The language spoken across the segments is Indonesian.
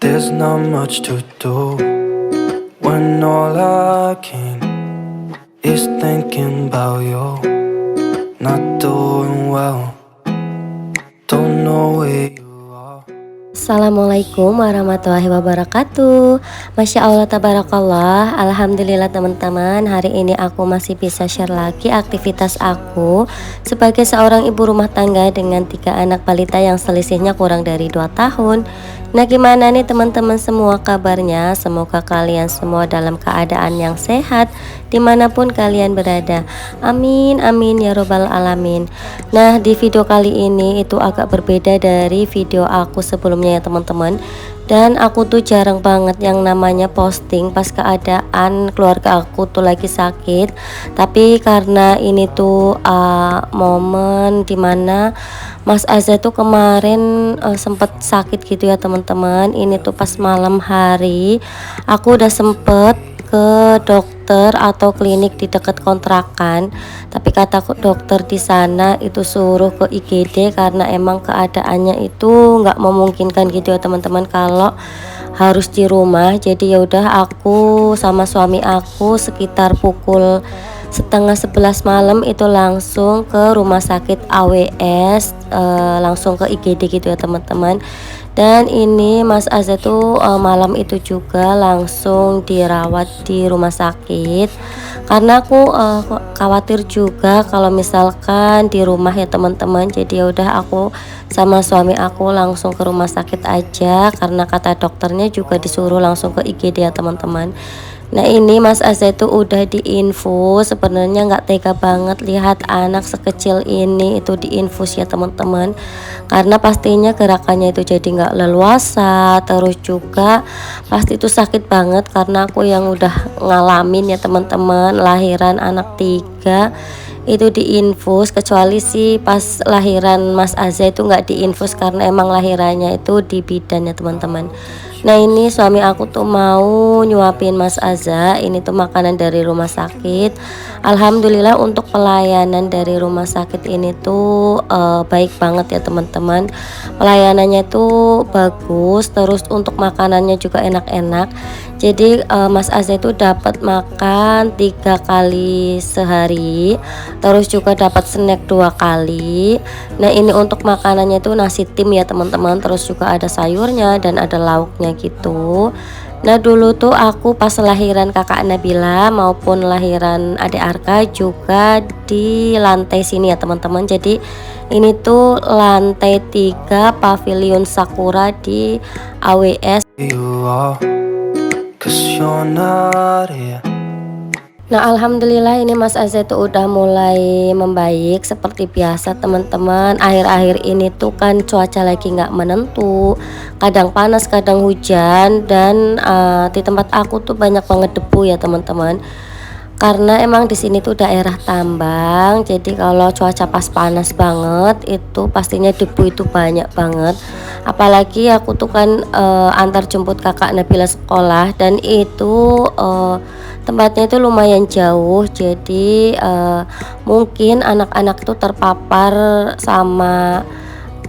There's not much to do when all I can is thinking about you. Not doing well, don't know where you are. Assalamualaikum warahmatullahi wabarakatuh. Masya Allah tabarakallah. Alhamdulillah teman-teman, hari ini aku masih bisa share lagi aktivitas aku sebagai seorang ibu rumah tangga dengan 3 anak balita yang selisihnya kurang dari 2 tahun. Nah, gimana nih teman-teman semua kabarnya? Semoga kalian semua dalam keadaan yang sehat dimanapun kalian berada. Amin amin ya robbal alamin. Nah, di video kali ini itu agak berbeda dari video aku sebelumnya ya teman-teman. Dan aku tuh jarang banget yang namanya posting pas keadaan keluarga aku tuh lagi sakit. Tapi karena ini tuh momen dimana Mas Azza tuh kemarin sempet sakit gitu ya teman-teman. Ini tuh pas malam hari aku udah sempet ke dokter atau klinik di dekat kontrakan, tapi kata dokter di sana itu suruh ke IGD karena emang keadaannya itu nggak memungkinkan gitu ya teman-teman kalau harus di rumah. Jadi ya udah aku sama suami aku sekitar pukul setengah 11 malam itu langsung ke rumah sakit AWS, langsung ke IGD gitu ya teman-teman. Dan ini Mas Azza tuh malam itu juga langsung dirawat di rumah sakit karena aku khawatir juga kalau misalkan di rumah ya teman-teman. Jadi ya udah aku sama suami aku langsung ke rumah sakit aja karena kata dokternya juga disuruh langsung ke IGD ya teman-teman. Nah, ini Mas Azza itu udah diinfus. Sebenarnya nggak tega banget lihat anak sekecil ini itu diinfus ya teman-teman, karena pastinya gerakannya itu jadi nggak leluasa. Terus juga pasti itu sakit banget karena aku yang udah ngalamin ya teman-teman, lahiran anak 3 itu diinfus. Kecuali sih pas lahiran Mas Azza itu nggak diinfus karena emang lahirannya itu di bidan ya teman-teman. Nah, ini suami aku tuh mau nyuapin Mas Azza. Ini tuh makanan dari rumah sakit. Alhamdulillah untuk pelayanan dari rumah sakit ini tuh baik banget ya teman-teman. Pelayanannya tuh bagus, terus untuk makanannya juga enak-enak. Jadi Mas Azza itu dapat makan 3 kali sehari, terus juga dapat snack 2 kali. Nah, ini untuk makanannya itu nasi tim ya teman-teman, terus juga ada sayurnya dan ada lauknya gitu. Nah, dulu tuh aku pas lahiran kakak Nabila maupun lahiran adik Arka juga di lantai sini ya teman-teman. Jadi ini tuh lantai 3 Pavilion Sakura di AWS. You are, 'cause you're not here. Nah, alhamdulillah ini Mas Azza itu udah mulai membaik seperti biasa teman-teman. Akhir-akhir ini tuh kan cuaca lagi nggak menentu, kadang panas kadang hujan, dan di tempat aku tuh banyak banget debu ya teman-teman. Karena emang di sini tuh daerah tambang, jadi kalau cuaca pas panas banget itu pastinya debu itu banyak banget. Apalagi aku tuh kan antar jemput kakak Nabila sekolah, dan itu tempatnya itu lumayan jauh. Jadi mungkin anak-anak tuh terpapar sama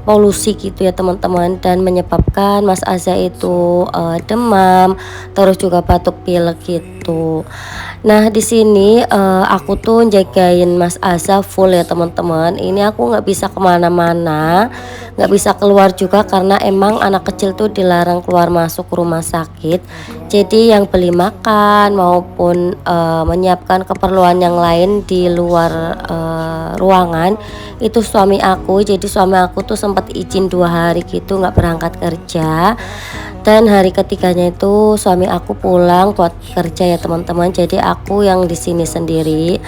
polusi gitu ya teman-teman, dan menyebabkan Mas Azza itu demam, terus juga batuk pilek gitu. Nah, di sini aku tuh jagain Mas Azza full ya teman-teman. Ini aku nggak bisa kemana-mana, nggak bisa keluar juga karena emang anak kecil tuh dilarang keluar masuk rumah sakit. Jadi yang beli makan maupun menyiapkan keperluan yang lain di luar ruangan itu suami aku. Jadi suami aku tuh sempat izin 2 hari gitu nggak berangkat kerja, dan hari ketiganya itu suami aku pulang buat kerja ya teman-teman. Jadi aku yang di sini sendiri.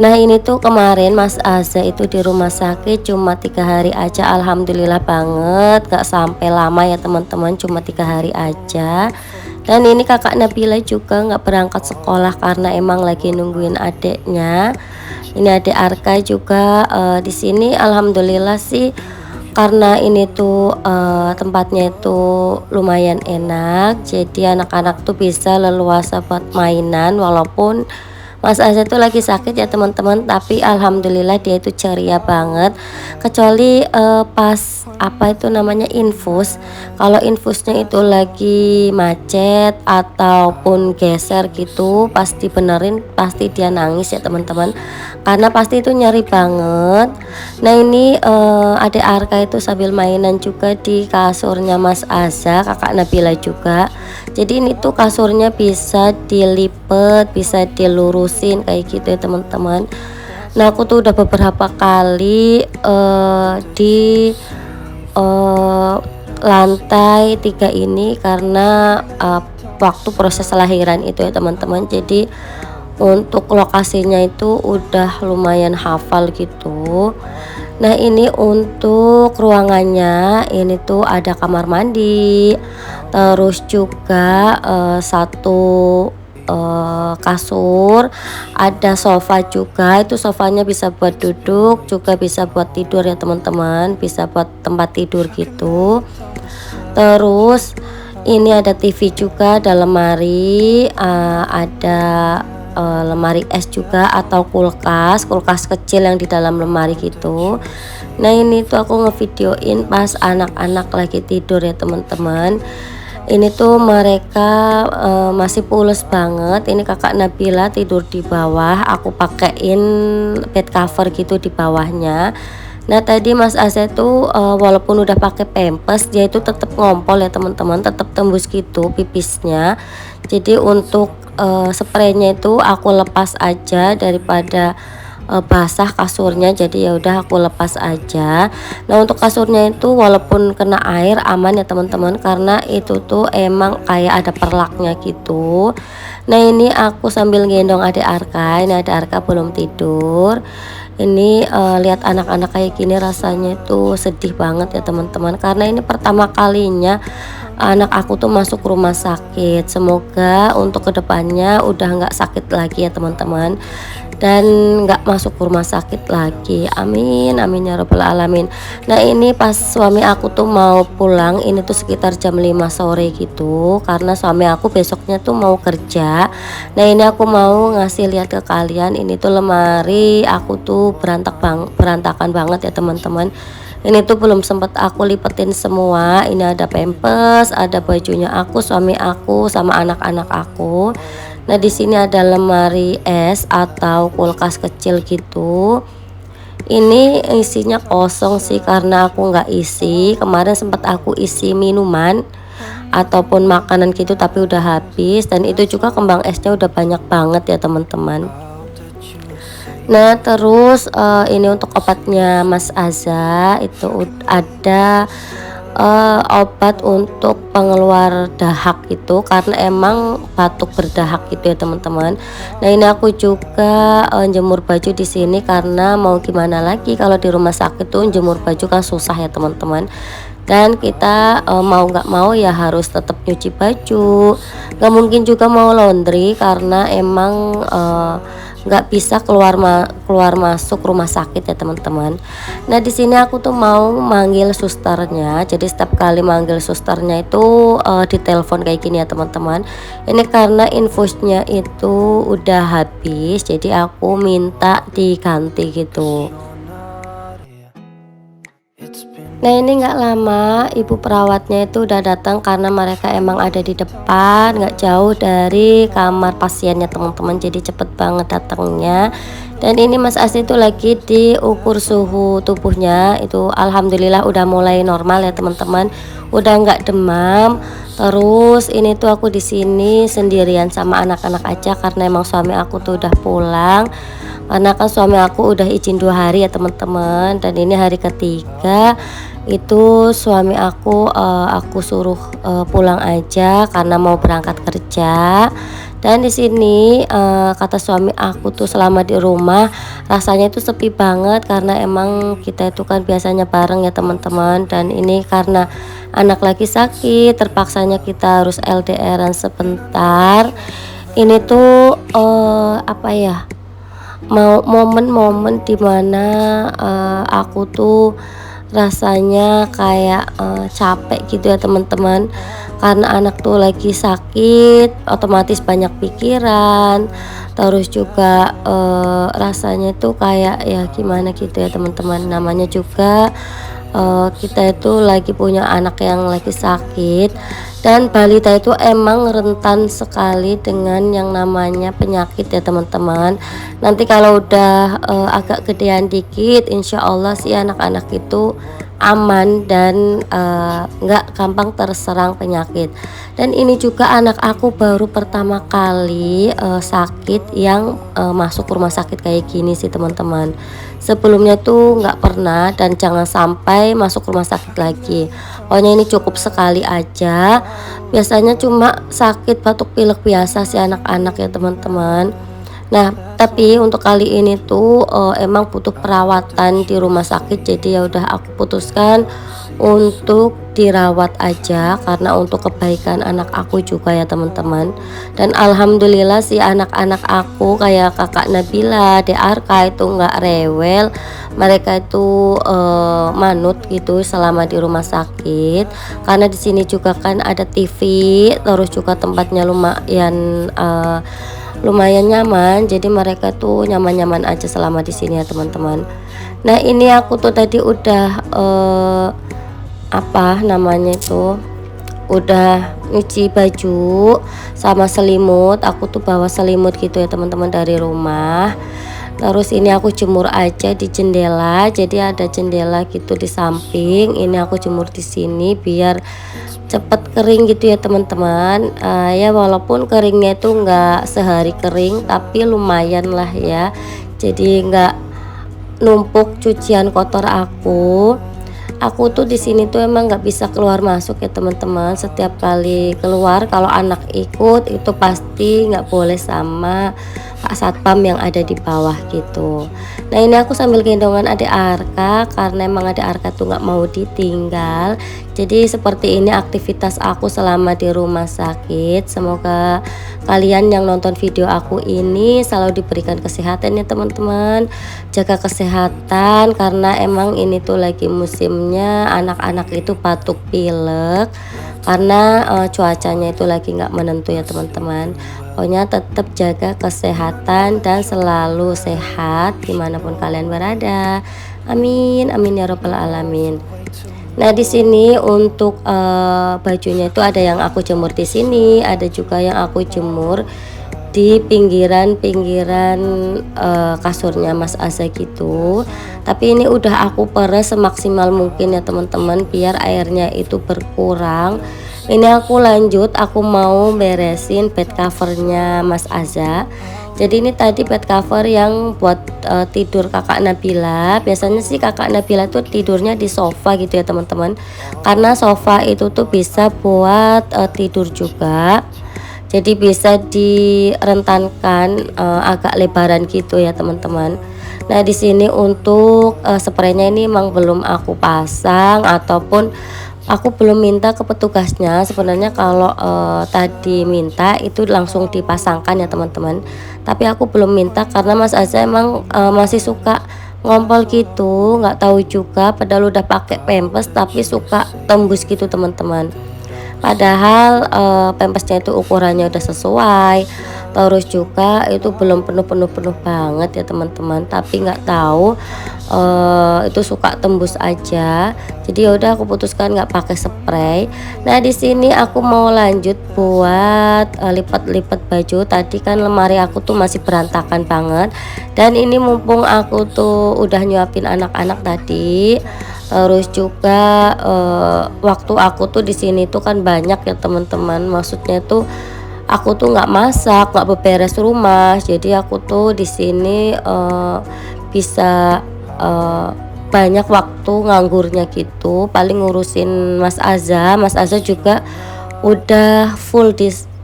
Nah, ini tuh kemarin Mas Azza itu di rumah sakit cuma 3 hari aja. Alhamdulillah banget, gak sampai lama ya teman-teman, cuma 3 hari aja. Dan ini kakak Nabila juga nggak berangkat sekolah karena emang lagi nungguin adiknya. Ini adik Arka juga di sini. Alhamdulillah sih karena ini tuh tempatnya itu lumayan enak, jadi anak-anak tuh bisa leluasa buat mainan walaupun Mas Azza tuh lagi sakit ya teman-teman, tapi alhamdulillah dia itu ceria banget. Kecuali pas apa itu namanya infus. Kalau infusnya itu lagi macet ataupun geser gitu, pas dibenerin pasti dia nangis ya teman-teman. Karena pasti itu nyeri banget. Nah ini adik Arka itu sambil mainan juga di kasurnya Mas Azza, kakak Nabila juga. Jadi ini tuh kasurnya bisa dilipet, bisa dilurusin kayak gitu ya teman-teman. Nah aku tuh udah beberapa kali di eh, lantai 3 ini karena waktu proses lahiran itu ya teman-teman. Jadi untuk lokasinya itu udah lumayan hafal gitu. Nah ini untuk ruangannya, ini tuh ada kamar mandi, terus juga satu kasur, ada sofa juga. Itu sofanya bisa buat duduk, juga bisa buat tidur ya teman-teman, bisa buat tempat tidur gitu. Terus ini ada TV juga, ada lemari, ada lemari es juga atau kulkas kecil yang di dalam lemari gitu. Nah ini tuh aku ngevideoin pas anak-anak lagi tidur ya teman-teman. Ini tuh mereka masih pules banget. Ini kakak Nabila tidur di bawah, aku pakein bed cover gitu di bawahnya. Nah tadi Mas Azza tuh walaupun udah pakai pempes, dia itu tetap ngompol ya teman-teman, tetap tembus gitu pipisnya. Jadi untuk spraynya itu aku lepas aja daripada basah kasurnya, jadi ya udah aku lepas aja. Nah untuk kasurnya itu walaupun kena air aman ya teman-teman, karena itu tuh emang kayak ada perlaknya gitu. Nah ini aku sambil gendong adik Arka, ini adik Arka belum tidur. Ini lihat anak-anak kayak gini rasanya itu sedih banget ya teman-teman, karena ini pertama kalinya anak aku tuh masuk rumah sakit. Semoga untuk kedepannya udah nggak sakit lagi ya teman-teman, dan nggak masuk rumah sakit lagi, amin amin ya robbal alamin. Nah ini pas suami aku tuh mau pulang, ini tuh sekitar jam 5 sore gitu, karena suami aku besoknya tuh mau kerja. Nah ini aku mau ngasih lihat ke kalian, ini tuh lemari aku tuh berantakan banget ya teman-teman. Ini tuh belum sempat aku lipetin semua. Ini ada pampers, ada bajunya aku, suami aku, sama anak-anak aku. Nah di sini ada lemari es atau kulkas kecil gitu. Ini isinya kosong sih, karena aku nggak isi. Kemarin sempat aku isi minuman ataupun makanan gitu, tapi udah habis. Dan itu juga kembang esnya udah banyak banget ya teman-teman. Nah terus ini untuk obatnya Mas Azza itu ada obat untuk pengeluar dahak itu, karena emang batuk berdahak gitu ya teman-teman. Nah ini aku juga jemur baju di sini, karena mau gimana lagi kalau di rumah sakit tuh jemur baju kan susah ya teman-teman. Dan kita mau nggak mau ya harus tetap nyuci baju, nggak mungkin juga mau laundry karena emang nggak bisa keluar masuk rumah sakit ya teman-teman. Nah di sini aku tuh mau manggil susternya, jadi setiap kali manggil susternya itu ditelepon kayak gini ya teman-teman. Ini karena infusnya itu udah habis, jadi aku minta diganti gitu. Nah ini nggak lama ibu perawatnya itu udah datang, karena mereka emang ada di depan, nggak jauh dari kamar pasiennya teman-teman, jadi cepet banget datangnya. Dan ini Mas Asli itu lagi diukur suhu tubuhnya, itu alhamdulillah udah mulai normal ya teman-teman, udah nggak demam. Terus ini tuh aku di sini sendirian sama anak-anak aja, karena emang suami aku tuh udah pulang. Karena kan suami aku udah izin 2 hari ya teman-teman, dan ini hari ketiga. Itu suami aku suruh pulang aja karena mau berangkat kerja. Dan di sini kata suami aku tuh selama di rumah rasanya itu sepi banget, karena emang kita itu kan biasanya bareng ya teman-teman. Dan ini karena anak lagi sakit, terpaksanya kita harus LDRan sebentar. Ini tuh apa ya, mau momen-momen dimana aku tuh rasanya kayak capek gitu ya teman-teman, karena anak tuh lagi sakit otomatis banyak pikiran, terus juga rasanya tuh kayak ya gimana gitu ya teman-teman, namanya juga kita itu lagi punya anak yang lagi sakit, dan balita itu emang rentan sekali dengan yang namanya penyakit ya teman-teman. Nanti kalau udah agak gedean dikit, insya Allah sih anak-anak itu aman dan nggak gampang terserang penyakit. Dan ini juga anak aku baru pertama kali sakit yang masuk rumah sakit kayak gini sih teman-teman. Sebelumnya tuh nggak pernah dan jangan sampai masuk rumah sakit lagi. Pokoknya ini cukup sekali aja. Biasanya cuma sakit batuk pilek biasa sih anak-anak ya teman-teman. Nah, tapi untuk kali ini tuh emang butuh perawatan di rumah sakit, jadi ya udah aku putuskan untuk dirawat aja karena untuk kebaikan anak aku juga ya teman-teman. Dan alhamdulillah sih anak-anak aku kayak kakak Nabila, DRK itu nggak rewel. Mereka itu manut gitu selama di rumah sakit. Karena di sini juga kan ada TV, terus juga tempatnya lumayan nyaman, jadi mereka tuh nyaman-nyaman aja selama di sini ya teman-teman. Nah ini aku tuh tadi udah apa namanya itu, udah nyuci baju sama selimut. Aku tuh bawa selimut gitu ya teman-teman dari rumah. Terus ini aku jemur aja di jendela, jadi ada jendela gitu di samping. Ini aku jemur di sini biar cepet kering gitu ya teman-teman. Ya walaupun keringnya itu nggak sehari kering, tapi lumayan lah ya, jadi nggak numpuk cucian kotor aku. Aku tuh di sini tuh emang nggak bisa keluar masuk ya teman-teman. Setiap kali keluar kalau anak ikut itu pasti nggak boleh sama Pak Satpam yang ada di bawah gitu. Nah ini aku sambil gendongan adik Arka karena emang adik Arka tuh nggak mau ditinggal. Jadi seperti ini aktivitas aku selama di rumah sakit. Semoga kalian yang nonton video aku ini selalu diberikan kesehatan ya teman-teman. Jaga kesehatan karena emang ini tuh lagi musimnya anak-anak itu batuk pilek karena cuacanya itu lagi nggak menentu ya teman-teman. Pokoknya tetap jaga kesehatan dan selalu sehat dimanapun kalian berada. Amin, amin ya robbal alamin. Nah di sini untuk bajunya itu ada yang aku jemur di sini, ada juga yang aku jemur di pinggiran-pinggiran kasurnya Mas Aza gitu. Tapi ini udah aku peres semaksimal mungkin ya teman-teman biar airnya itu berkurang. Ini aku lanjut, aku mau beresin bed covernya Mas Aza. Jadi ini tadi bed cover yang buat tidur kakak Nabila. Biasanya sih kakak Nabila tuh tidurnya di sofa gitu ya teman-teman, karena sofa itu tuh bisa buat tidur juga. Jadi bisa direntankan agak lebaran gitu ya teman-teman. Nah di sini untuk spraynya ini emang belum aku pasang ataupun aku belum minta ke petugasnya. Sebenarnya kalau tadi minta itu langsung dipasangkan ya teman-teman, tapi aku belum minta karena Mas Aza emang masih suka ngompol gitu, nggak tahu juga padahal udah pakai pampers tapi suka tembus gitu teman-teman. Padahal pampasnya itu ukurannya udah sesuai, terus juga itu belum penuh banget ya teman-teman, tapi nggak tahu itu suka tembus aja. Jadi yaudah aku putuskan nggak pakai spray. Nah di sini aku mau lanjut buat lipat-lipat baju. Tadi kan lemari aku tuh masih berantakan banget, dan ini mumpung aku tuh udah nyuapin anak-anak tadi. Terus juga waktu aku tuh di sini tuh kan banyak ya teman-teman. Maksudnya tuh aku tuh nggak masak, nggak beberes rumah. Jadi aku tuh di sini bisa banyak waktu nganggurnya gitu. Paling ngurusin Mas Aza. Mas Aza juga udah full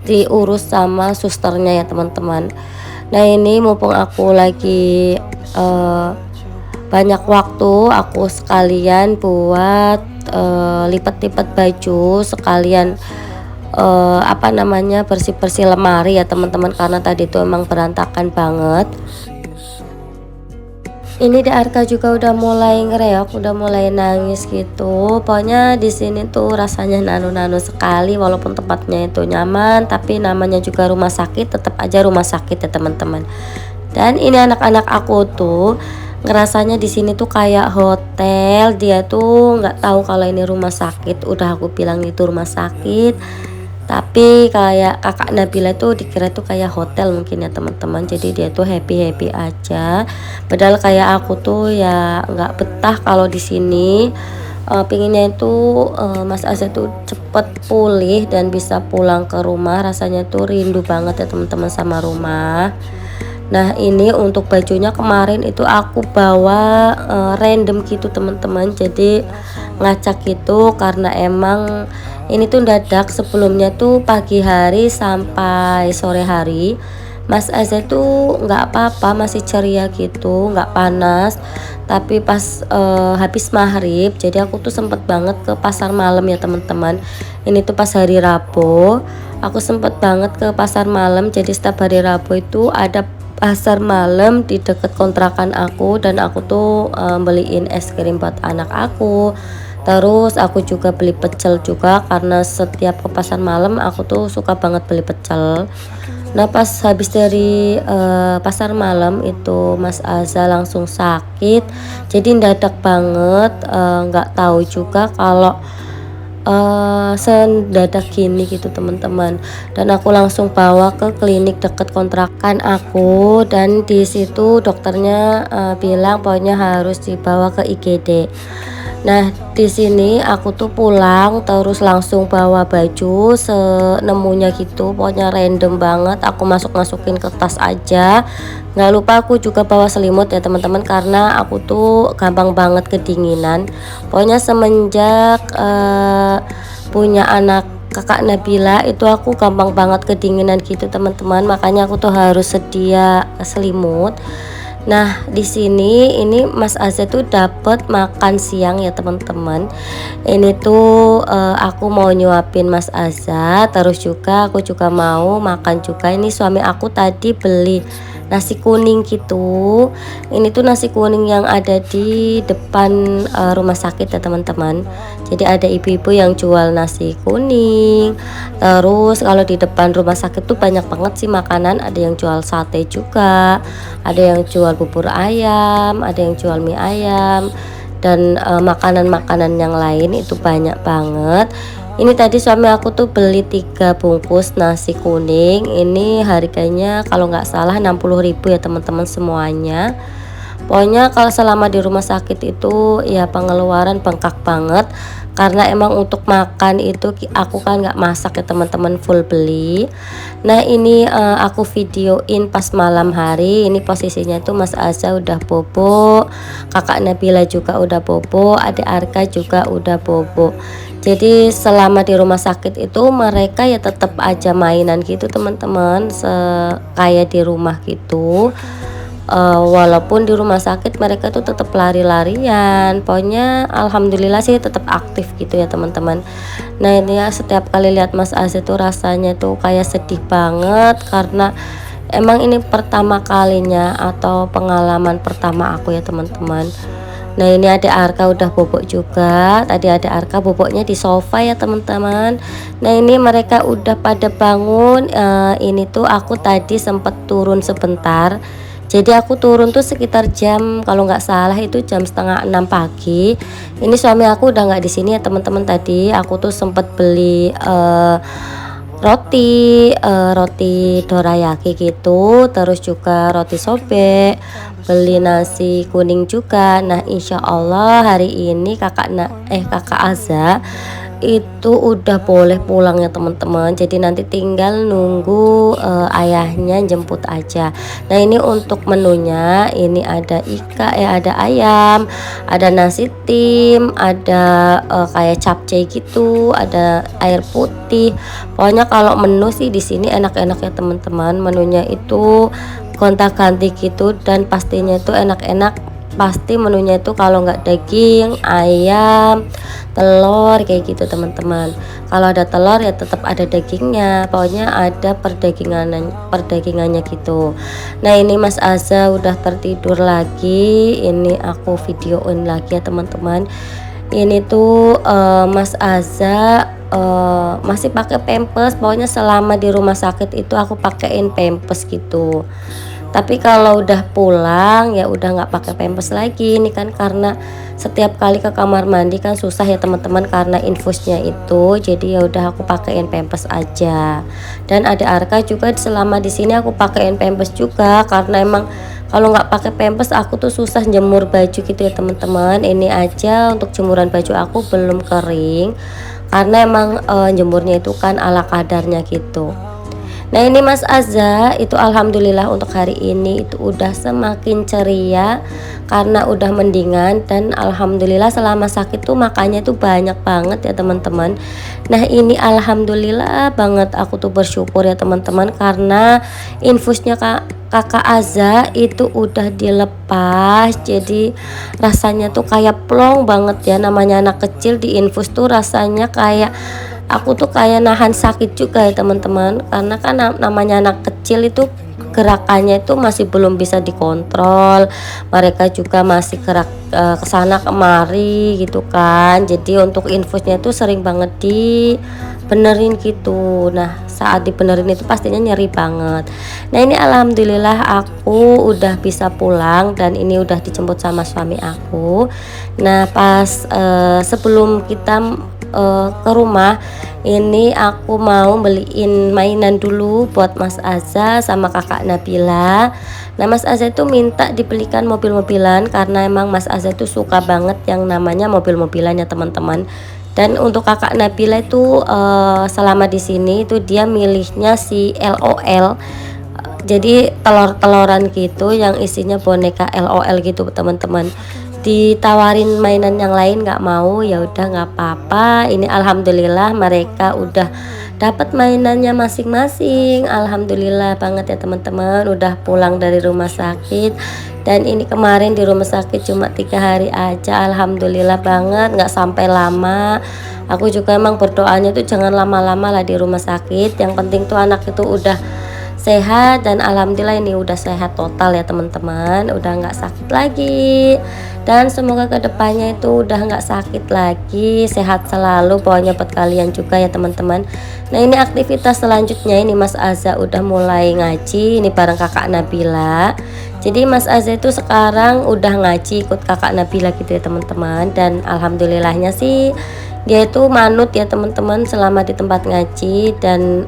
diurus sama susternya ya teman-teman. Nah ini mumpung aku lagi banyak waktu, aku sekalian buat lipat-lipat baju, sekalian apa namanya bersih-bersih lemari ya teman-teman, karena tadi itu emang berantakan banget. Ini di Arka juga udah mulai ngereok, udah mulai nangis gitu. Pokoknya di sini tuh rasanya nano-nano sekali, walaupun tempatnya itu nyaman, tapi namanya juga rumah sakit, tetap aja rumah sakit ya teman-teman. Dan ini anak-anak aku tuh ngerasanya di sini tuh kayak hotel. Dia tuh nggak tahu kalau ini rumah sakit. Udah aku bilang itu rumah sakit, tapi kayak kakak Nabila tuh dikira tuh kayak hotel mungkin ya teman-teman. Jadi dia tuh happy aja, padahal kayak aku tuh ya nggak betah kalau di sini. Pinginnya itu Mas Azza tuh cepet pulih dan bisa pulang ke rumah. Rasanya tuh rindu banget ya teman-teman sama rumah. Nah ini untuk bajunya kemarin itu aku bawa random gitu teman-teman, jadi ngacak gitu karena emang ini tuh dadak. Sebelumnya tuh pagi hari sampai sore hari Mas Azza tuh nggak apa-apa, masih ceria gitu, nggak panas. Tapi pas habis maghrib, jadi aku tuh sempet banget ke pasar malam ya teman-teman. Ini tuh pas hari Rabu, aku sempet banget ke pasar malam. Jadi setiap hari Rabu itu ada pasar malam di deket kontrakan aku, dan aku tuh beliin es krim buat anak aku. Terus aku juga beli pecel juga, karena setiap ke pasar malam aku tuh suka banget beli pecel. Nah pas habis dari pasar malam itu Mas Azza langsung sakit, jadi mendadak banget. Nggak tahu juga kalau sedadak gini gitu teman-teman. Dan aku langsung bawa ke klinik deket kontrakan aku, dan di situ dokternya bilang pokoknya harus dibawa ke IGD. Nah di sini aku tuh pulang terus langsung bawa baju senemunya gitu, pokoknya random banget aku masukin ke tas aja. Nggak lupa aku juga bawa selimut ya teman-teman, karena aku tuh gampang banget kedinginan. Pokoknya semenjak punya anak kakak Nabila itu aku gampang banget kedinginan gitu teman-teman, makanya aku tuh harus sedia selimut. Nah di sini ini Mas Azza tuh dapat makan siang ya teman-teman. Ini tuh aku mau nyuapin Mas Azza, terus juga aku juga mau makan juga. Ini suami aku tadi beli nasi kuning gitu. Ini tuh nasi kuning yang ada di depan rumah sakit ya teman-teman. Jadi ada ibu-ibu yang jual nasi kuning. Terus kalau di depan rumah sakit tuh banyak banget sih makanan. Ada yang jual sate juga, ada yang jual bubur ayam, ada yang jual mie ayam, dan makanan-makanan yang lain itu banyak banget. Ini tadi suami aku tuh beli 3 bungkus nasi kuning. Ini harganya kalau nggak salah 60.000 ya teman-teman semuanya. Pokoknya kalau selama di rumah sakit itu ya pengeluaran bengkak banget, karena emang untuk makan itu aku kan nggak masak ya teman-teman, full beli. Nah ini aku videoin pas malam hari. Ini posisinya itu Mas Azza udah bobo, kakak Nabila juga udah bobo, adik Arka juga udah bobo. Jadi selama di rumah sakit itu mereka ya tetap aja mainan gitu teman-teman, kayak di rumah gitu. Walaupun di rumah sakit mereka tuh tetap lari-larian. Pokoknya alhamdulillah sih tetap aktif gitu ya teman-teman. Nah ini ya setiap kali lihat Mas Azza tuh rasanya tuh kayak sedih banget, karena emang ini pertama kalinya atau pengalaman pertama aku ya teman-teman. Nah ini ada Arka udah bobok juga. Tadi ada Arka boboknya di sofa ya teman-teman. Nah ini mereka udah pada bangun. Ini tuh aku tadi sempat turun sebentar. Jadi aku turun tuh sekitar jam, kalau nggak salah itu jam setengah 6 pagi. Ini suami aku udah nggak di sini ya teman-teman. Tadi aku tuh sempat beli roti dorayaki gitu, terus juga roti sobek, beli nasi kuning juga. Nah insya Allah hari ini kakak Azza itu udah boleh pulang ya teman-teman. Jadi nanti tinggal nunggu ayahnya jemput aja. Nah ini untuk menunya, ini ada ada ayam, ada nasi tim, ada kayak capcay gitu, ada air putih. Pokoknya kalau menu sih di sini enak-enak ya teman-teman. Menunya itu gonta-ganti gitu, dan pastinya itu enak-enak. pasti menunya itu kalau nggak daging, ayam, telur kayak gitu teman-teman. Kalau ada telur ya tetap ada dagingnya, pokoknya ada perdagingannya gitu. Nah ini Mas Aza udah tertidur lagi, ini aku videoin lagi ya teman-teman. Ini tuh Mas Aza masih pakai pampers, pokoknya selama di rumah sakit itu aku pakein pampers gitu. Tapi kalau udah pulang ya udah nggak pakai pampers lagi. Ini kan karena setiap kali ke kamar mandi kan susah ya teman-teman karena infusnya itu. Jadi ya udah aku pakein pampers aja. Dan ada Arka juga selama di sini aku pakein pampers juga karena emang kalau nggak pakai pampers aku tuh susah jemur baju gitu ya teman-teman. Ini aja untuk jemuran baju aku belum kering karena emang jemurnya itu kan ala kadarnya gitu. Nah ini Mas Aza itu alhamdulillah untuk hari ini itu udah semakin ceria karena udah mendingan, dan alhamdulillah selama sakit tuh makannya tuh banyak banget ya teman-teman. Nah ini alhamdulillah banget, aku tuh bersyukur ya teman-teman karena infusnya kakak Aza itu udah dilepas, jadi rasanya tuh kayak plong banget ya, namanya anak kecil di infus tuh rasanya kayak aku tuh kayak nahan sakit juga ya teman-teman, karena kan namanya anak kecil itu gerakannya itu masih belum bisa dikontrol, mereka juga masih gerak kesana kemari gitu kan, jadi untuk infusnya itu sering banget dibenerin gitu. Nah saat dibenerin itu pastinya nyeri banget. Nah ini alhamdulillah aku udah bisa pulang dan ini udah dijemput sama suami aku. Nah pas sebelum kita ke rumah ini aku mau beliin mainan dulu buat Mas Aza sama kakak Nabila. Nah Mas Aza itu minta dibelikan mobil-mobilan karena emang Mas Aza itu suka banget yang namanya mobil-mobilan ya teman-teman. Dan untuk kakak Nabila itu selama di sini itu dia milihnya si LOL, jadi telur-teloran gitu yang isinya boneka LOL gitu teman-teman. Ditawarin mainan yang lain nggak mau, ya udah nggak apa-apa. Ini alhamdulillah mereka udah dapat mainannya masing-masing, alhamdulillah banget ya teman-teman. Udah pulang dari rumah sakit, dan ini kemarin di rumah sakit cuma 3 hari aja, alhamdulillah banget, nggak sampai lama. Aku juga emang berdoanya tuh jangan lama-lama lah di rumah sakit, yang penting tuh anak itu udah sehat, dan alhamdulillah ini udah sehat total ya teman-teman, udah nggak sakit lagi, dan semoga kedepannya itu udah nggak sakit lagi, sehat selalu pokoknya buat kalian juga ya teman-teman. Nah ini aktivitas selanjutnya, ini Mas Aza udah mulai ngaji ini bareng kakak Nabila. Jadi Mas Aza itu sekarang udah ngaji ikut kakak Nabila gitu ya teman-teman, dan alhamdulillahnya sih dia itu manut ya teman-teman selama di tempat ngaji. Dan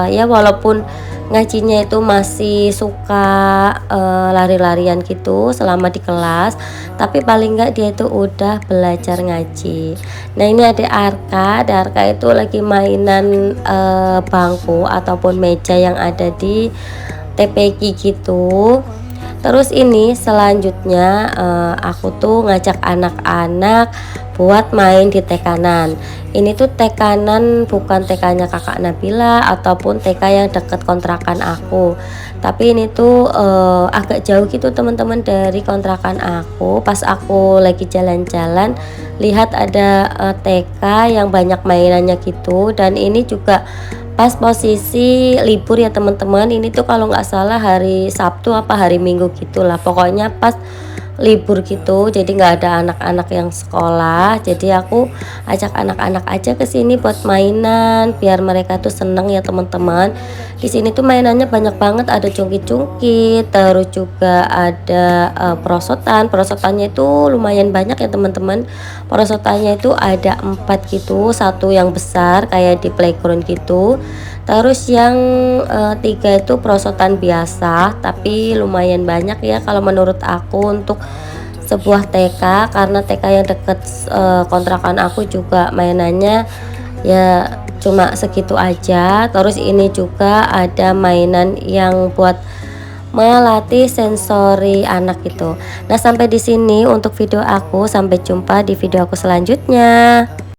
ya walaupun ngajinya itu masih suka lari-larian gitu selama di kelas, tapi paling enggak dia itu udah belajar ngaji. Nah ini ada Arka itu lagi mainan bangku ataupun meja yang ada di TPQ gitu. Terus ini selanjutnya aku tuh ngajak anak-anak buat main di tekanan. Ini tuh tekanan bukan TK-nya kakak Nabila ataupun TK yang deket kontrakan aku, tapi ini tuh agak jauh gitu teman-teman dari kontrakan aku. Pas aku lagi jalan-jalan lihat ada TK yang banyak mainannya gitu, dan ini juga pas posisi libur ya teman-teman. Ini tuh kalau nggak salah hari Sabtu apa hari Minggu gitulah, pokoknya pas libur gitu, jadi nggak ada anak-anak yang sekolah, jadi aku ajak anak-anak aja ke sini buat mainan biar mereka tuh seneng ya teman-teman. Di sini tuh mainannya banyak banget, ada cungkit-cungkit, terus juga ada perosotannya itu lumayan banyak ya teman-teman. Perosotannya itu ada 4 gitu, satu yang besar kayak di playground gitu, terus yang 3 itu perosotan biasa, tapi lumayan banyak ya kalau menurut aku untuk sebuah TK, karena TK yang deket kontrakan aku juga mainannya ya cuma segitu aja. Terus ini juga ada mainan yang buat melatih sensori anak gitu. Nah sampai di sini untuk video aku, sampai jumpa di video aku selanjutnya.